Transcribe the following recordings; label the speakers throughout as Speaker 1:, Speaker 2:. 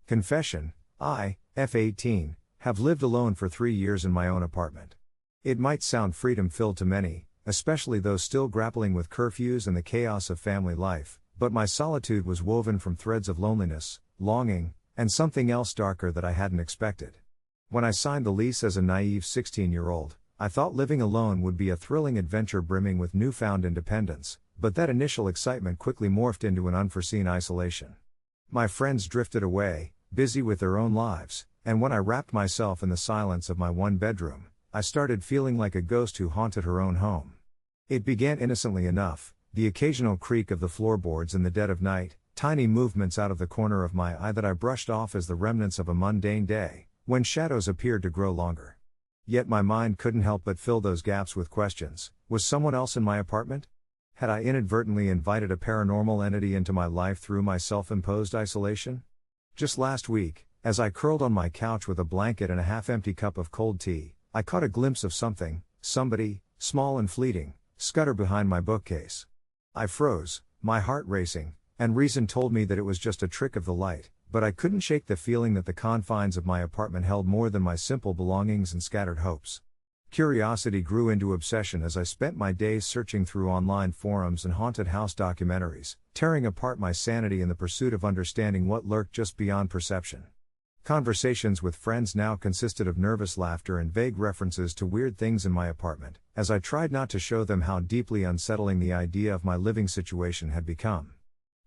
Speaker 1: Confession: I, F18, have lived alone for 3 years in my own apartment. It might sound freedom-filled to many, especially those still grappling with curfews and the chaos of family life, but my solitude was woven from threads of loneliness, longing, and something else darker that I hadn't expected. When I signed the lease as a naive 16-year-old, I thought living alone would be a thrilling adventure brimming with newfound independence, but that initial excitement quickly morphed into an unforeseen isolation. My friends drifted away, busy with their own lives, and when I wrapped myself in the silence of my one bedroom, I started feeling like a ghost who haunted her own home. It began innocently enough, the occasional creak of the floorboards in the dead of night, tiny movements out of the corner of my eye that I brushed off as the remnants of a mundane day, when shadows appeared to grow longer. Yet my mind couldn't help but fill those gaps with questions. Was someone else in my apartment? Had I inadvertently invited a paranormal entity into my life through my self-imposed isolation? Just last week, as I curled on my couch with a blanket and a half-empty cup of cold tea, I caught a glimpse of somebody, small and fleeting, scutter behind my bookcase. I froze, my heart racing, and reason told me that it was just a trick of the light, but I couldn't shake the feeling that the confines of my apartment held more than my simple belongings and scattered hopes. Curiosity grew into obsession as I spent my days searching through online forums and haunted house documentaries, tearing apart my sanity in the pursuit of understanding what lurked just beyond perception. Conversations with friends now consisted of nervous laughter and vague references to weird things in my apartment, as I tried not to show them how deeply unsettling the idea of my living situation had become.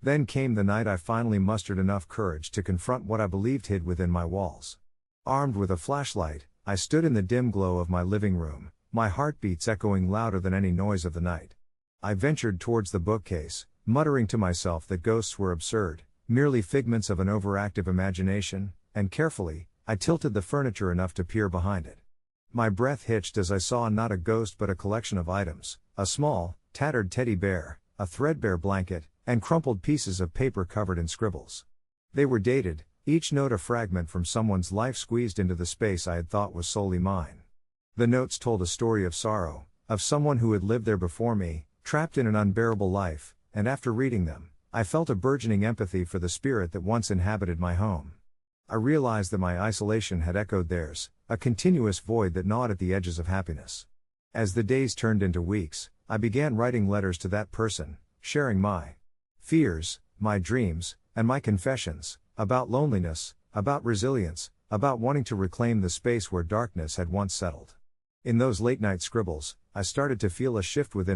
Speaker 1: Then came the night I finally mustered enough courage to confront what I believed hid within my walls. Armed with a flashlight, I stood in the dim glow of my living room, my heartbeats echoing louder than any noise of the night. I ventured towards the bookcase, muttering to myself that ghosts were absurd, merely figments of an overactive imagination, and carefully, I tilted the furniture enough to peer behind it. My breath hitched as I saw not a ghost but a collection of items: a small, tattered teddy bear, a threadbare blanket, and crumpled pieces of paper covered in scribbles. They were dated, each note a fragment from someone's life squeezed into the space I had thought was solely mine. The notes told a story of sorrow, of someone who had lived there before me, trapped in an unbearable life, and after reading them, I felt a burgeoning empathy for the spirit that once inhabited my home. I realized that my isolation had echoed theirs, a continuous void that gnawed at the edges of happiness. As the days turned into weeks, I began writing letters to that person, sharing my fears, my dreams, and my confessions, about loneliness, about resilience, about wanting to reclaim the space where darkness had once settled. In those late-night scribbles, I started to feel a shift within